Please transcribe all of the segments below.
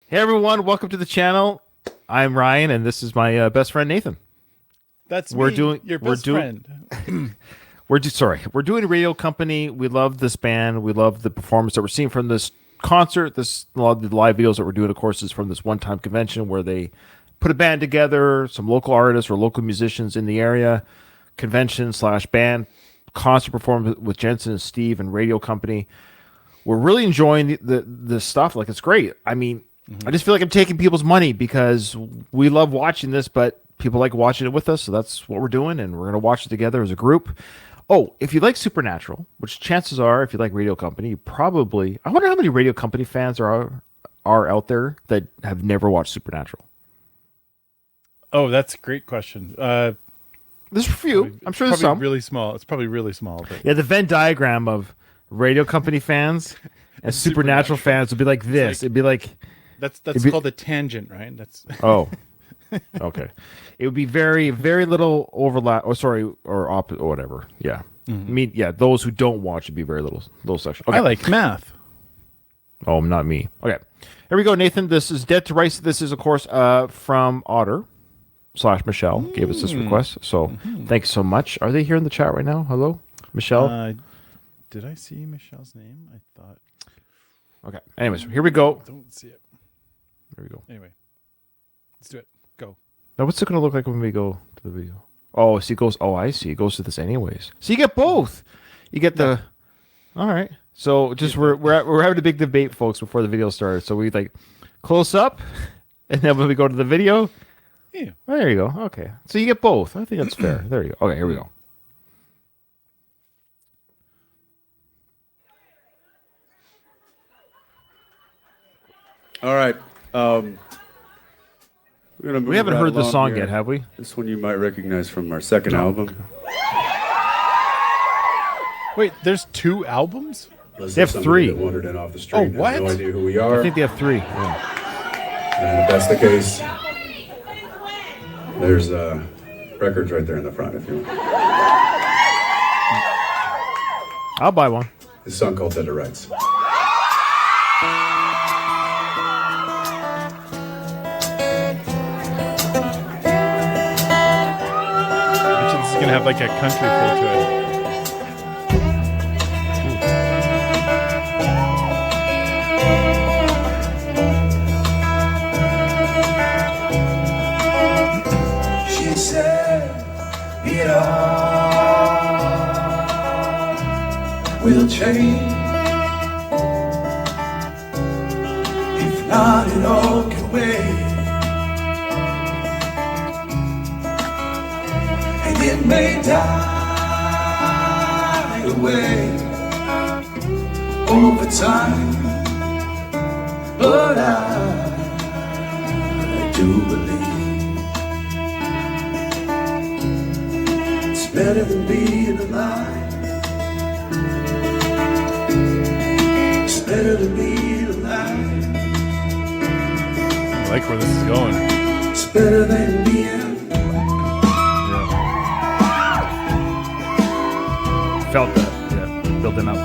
Hey everyone, welcome to the channel. I'm Ryan, and this is my best friend Nathan. That's we're me, doing your best friend. We're doing Radio Company. We love this band. We love the performance that we're seeing from this concert. A lot of the live videos that we're doing, of course, is from this one-time convention where they put a band together, some local artists or local musicians in the area, convention/band concert performance with Jensen and Steve and Radio Company. We're really enjoying the stuff. Like, it's great. I mean, I just feel like I'm taking people's money because we love watching this, but people like watching it with us, so that's what we're doing, and we're going to watch it together as a group. Oh, if you like Supernatural, which chances are, if you like Radio Company, you probably... I wonder how many Radio Company fans are out there that have never watched Supernatural. Oh, that's a great question. There's a few. I'm sure there's some. Really small. It's probably really small. But... Yeah, the Venn diagram of Radio Company fans and Supernatural fans would be like this. It'd be like... That's called a tangent, right? That's oh, okay. It would be very, very little overlap. Or opposite, or whatever. Yeah. I mean, yeah. Those who don't watch would be very little section. Okay. I like math. Oh, not me. Okay, here we go, Nathan. This is Dead to Rights. This is, of course, from Otter/Michelle gave us this request. So thanks so much. Are they here in the chat right now? Hello, Michelle. Did I see Michelle's name? I thought. Okay. Anyways, here we go. Don't see it. There we go. Anyway, let's do it. Go. Now, what's it going to look like when we go to the video? Oh, see, it goes. Oh, I see. It goes to this anyways. So you get both. You get the. All right. So just we're having a big debate, folks, before the video started. So we like close up, and then when we go to the video, yeah. Well, there you go. Okay. So you get both. I think that's fair. There you go. Okay. Here we go. All right. We haven't heard the song yet, have we? This one you might recognize from our second album. Wait, there's 2 albums? They have 3. That wandered in off the street. Oh, what? Have no idea who we are. I think they have 3. Yeah. And if that's the case, there's records right there in the front if you want. I'll buy one. It's a song called Dead to Rights. It's gonna have like a country feel to it. She said it all will change. If not, it all can wait. It may die away over time, but I do believe it's better than being alive. It's better than being alive. I like where this is going. It's better than being. Felt that, yeah, building up.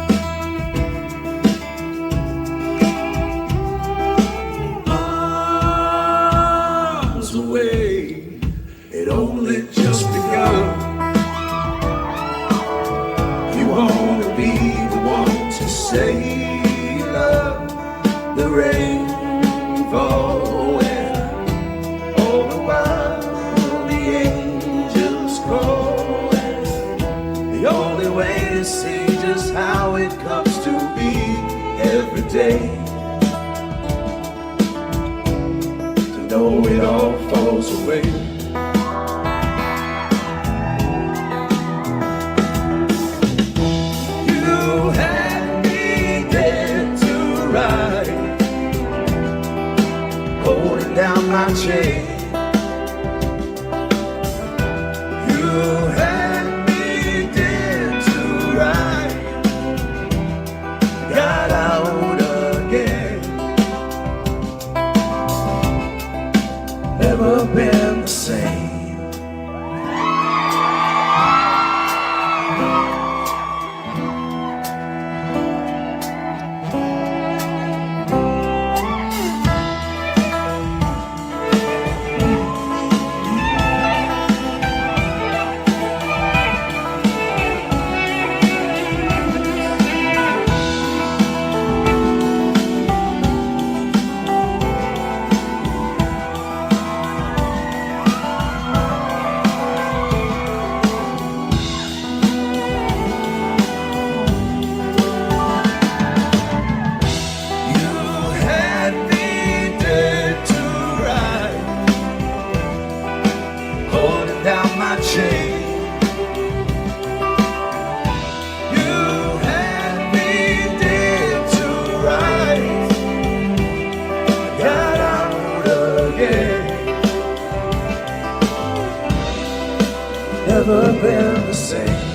Miles away, it only just begun. You wanna be the one to say you love the rainbow, and all the while the angels call. The only way to see just how it comes to be every day, to know it all falls away. You had me dead to right, holding down my chain. You had got out again. Never been the same. never been the same.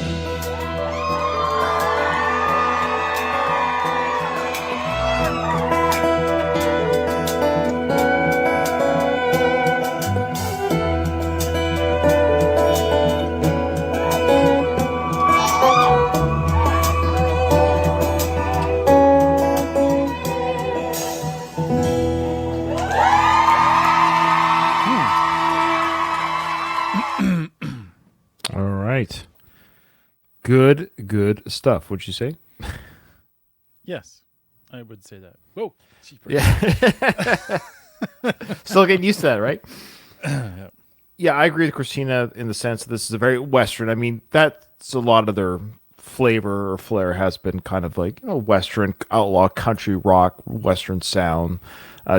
All right. Good stuff. Would you say? Yes, I would say that. Whoa. Jeepers. Yeah. Still getting used to that, right? Yeah. Yeah, I agree with Christina in the sense that this is a very Western. I mean, that's a lot of their flavor or flair has been kind of like, Western outlaw country rock, Western sound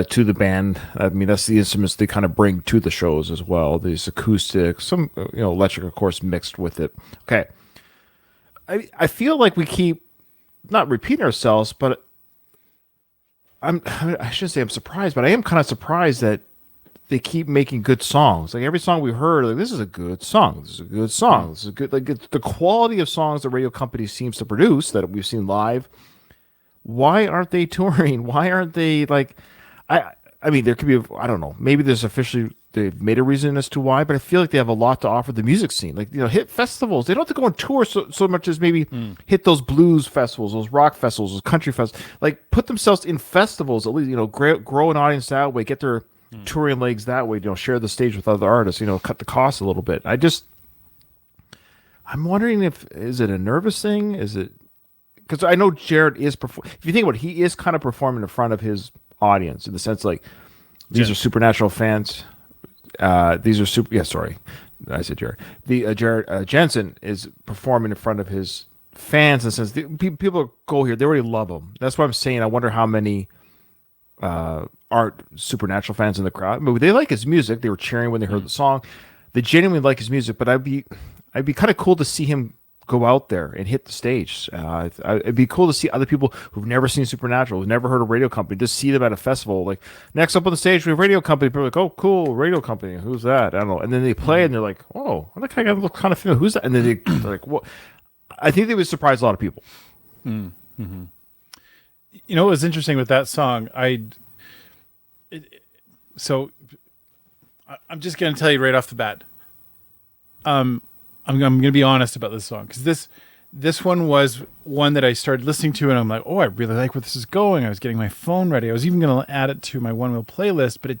to the band. I mean, that's the instruments they kind of bring to the shows as well. These acoustics, some, electric, of course, mixed with it. Okay. I feel like we keep not repeating ourselves, but I shouldn't say I'm surprised, but I am kind of surprised that they keep making good songs. Like every song we heard, like this is a good song. This is a good song. This is a good, like it's the quality of songs the radio company seems to produce that we've seen live. Why aren't they touring? Why aren't they like? I mean, there could be, I don't know. Maybe there's officially they've made a reason as to why, but I feel like they have a lot to offer the music scene. Like hit festivals. They don't have to go on tour so much as maybe hit those blues festivals, those rock festivals, those country festivals. Like put themselves in festivals at least. Grow an audience that way. Get their touring legs that way, share the stage with other artists, cut the cost a little bit. I'm wondering is it a nervous thing? Is it, because I know Jared is, if you think about it, he is kind of performing in front of his audience in the sense like, these are Supernatural fans. These are sorry. I said Jared. Jared Jensen is performing in front of his fans in the sense people go here, they already love him. That's why I'm saying I wonder how many aren't Supernatural fans in the crowd. I mean, they like his music. They were cheering when they heard the song. They genuinely like his music, but I'd be kind of cool to see him go out there and hit the stage. It'd be cool to see other people who've never seen Supernatural, who've never heard of Radio Company, just see them at a festival. Like next up on the stage, we have Radio Company. People are like, "Oh, cool, Radio Company. Who's that?" I don't know. And then they play, and they're like, "Oh, I kind of feel who's that?" And then they're like, "What?" I think they would surprise a lot of people. Mm-hmm. What was interesting with that song? So I'm just going to tell you right off the bat. I'm going to be honest about this song because this one was one that I started listening to and I'm like, oh, I really like where this is going. I was getting my phone ready. I was even going to add it to my One Wheel playlist, but it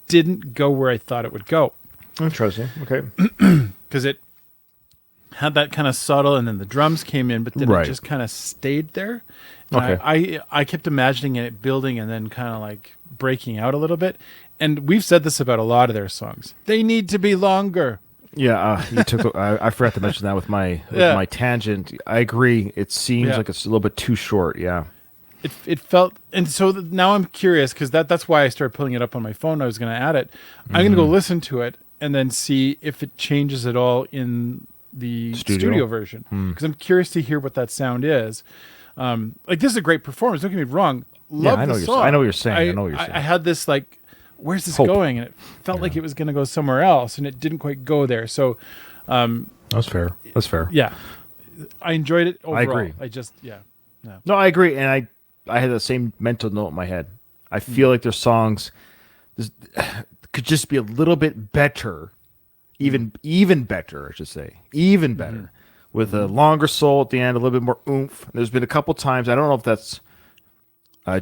didn't go where I thought it would go. Interesting. Okay. Because it had that kind of subtle, and then the drums came in, but then it just kind of stayed there. And Okay. I kept imagining it building and then kind of like breaking out a little bit. And we've said this about a lot of their songs. They need to be longer. Yeah, you took. I forgot to mention that with my tangent. I agree. It seems like it's a little bit too short. Yeah. It felt, and so now I'm curious because that's why I started pulling it up on my phone. I was going to add it. I'm going to go listen to it and then see if it changes at all in the studio version because I'm curious to hear what that sound is. Like this is a great performance. Don't get me wrong. Love I know the song. I know what you're saying. I had this like, where's this hope going? And it felt like it was going to go somewhere else, and it didn't quite go there. So that's fair. That's fair. Yeah, I enjoyed it overall. I agree. No, I agree, and I had the same mental note in my head. I feel like their songs could just be a little bit better, even better, I should say, even better, with a longer soul at the end, a little bit more oomph. There's been a couple times, I don't know if that's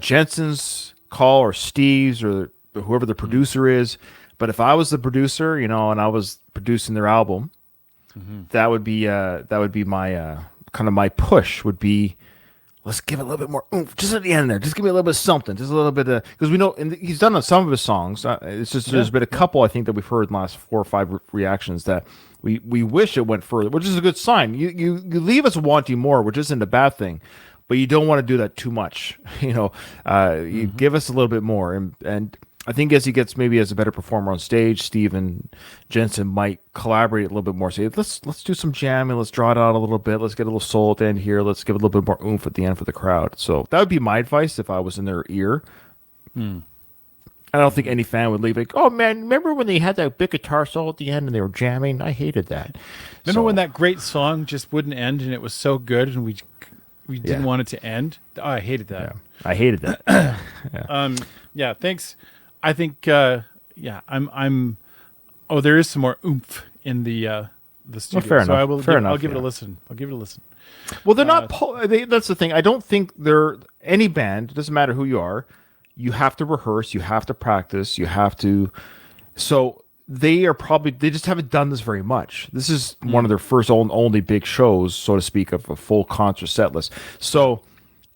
Jensen's call or Steve's or whoever the producer is, but if I was the producer, and I was producing their album, that would be my kind of my push would be, let's give it a little bit more oomph just at the end there. Just give me a little bit of something, just a little bit of, because we know, and he's done on some of his songs. It's just there's been a couple I think that we've heard in the last 4 or 5 reactions that we wish it went further, which is a good sign. You leave us wanting more, which isn't a bad thing, but you don't want to do that too much. You give us a little bit more, and I think as he gets maybe as a better performer on stage, Steve and Jensen might collaborate a little bit more. Say, let's do some jamming, let's draw it out a little bit, let's get a little soul at the end here, let's give it a little bit more oomph at the end for the crowd. So that would be my advice if I was in their ear. I don't think any fan would leave like, oh man, remember when they had that big guitar solo at the end and they were jamming? I hated that. Remember So, when that great song just wouldn't end and it was so good and we didn't Yeah. want it to end? Oh, I hated that. Yeah, I hated that. Yeah, thanks. I think I'm oh, there is some more oomph in the studio. fair so I enough. will Fair I'll enough, give it a yeah. listen. I'll give it a listen. Well, they're not. That's the thing. I don't think they're any band. It doesn't matter who you are. You have to rehearse. You have to practice. You have to. So they are probably. They just haven't done this very much. This is one of their first only big shows, so to speak, of a full concert set list. So,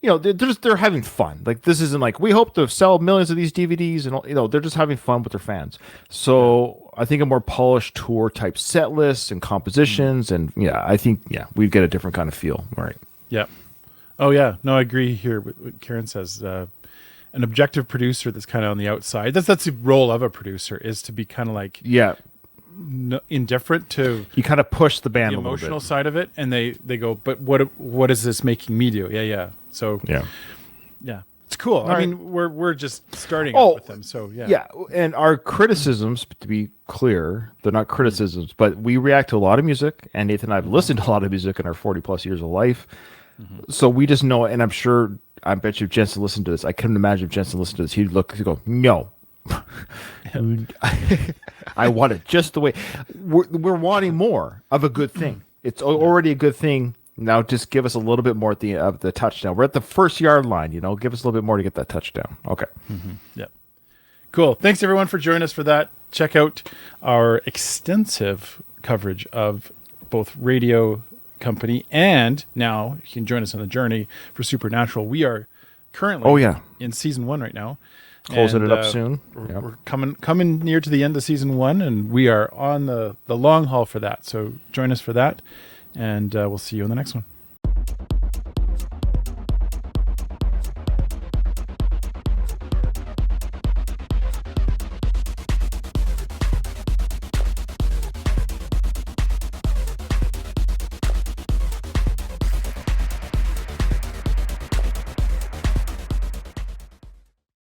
they're having fun. Like this isn't like we hope to sell millions of these DVDs, and they're just having fun with their fans. So I think a more polished tour type set lists and compositions, and I think we'd get a different kind of feel, right? Yeah. Oh yeah. No, I agree here with what Karen says. An objective producer that's kind of on the outside. That's the role of a producer, is to be kind of like Yeah, indifferent to you kind of push the band the a little emotional bit. side of it, and they go, but what is this making me do? Yeah. So Yeah. it's cool. I right. mean, we're just starting Oh, up with them, so yeah. Yeah, and our criticisms, to be clear, they're not criticisms, but we react to a lot of music, and Nathan and I have listened to a lot of music in our 40 plus years of life. So we just know, and I bet you if Jensen listened to this, I couldn't imagine if Jensen listened to this, he'd go, no. I want it just the way we're wanting more of a good thing. It's already a good thing. Now just give us a little bit more at the touchdown. We're at the first yard line, give us a little bit more to get that touchdown. Okay. Yeah. Cool. Thanks everyone for joining us for that. Check out our extensive coverage of both Radio Company, and now you can join us on the journey for Supernatural. We are currently in season 1 right now. Closing it up soon. We're coming near to the end of season 1, and we are on the long haul for that. So join us for that, and we'll see you in the next one.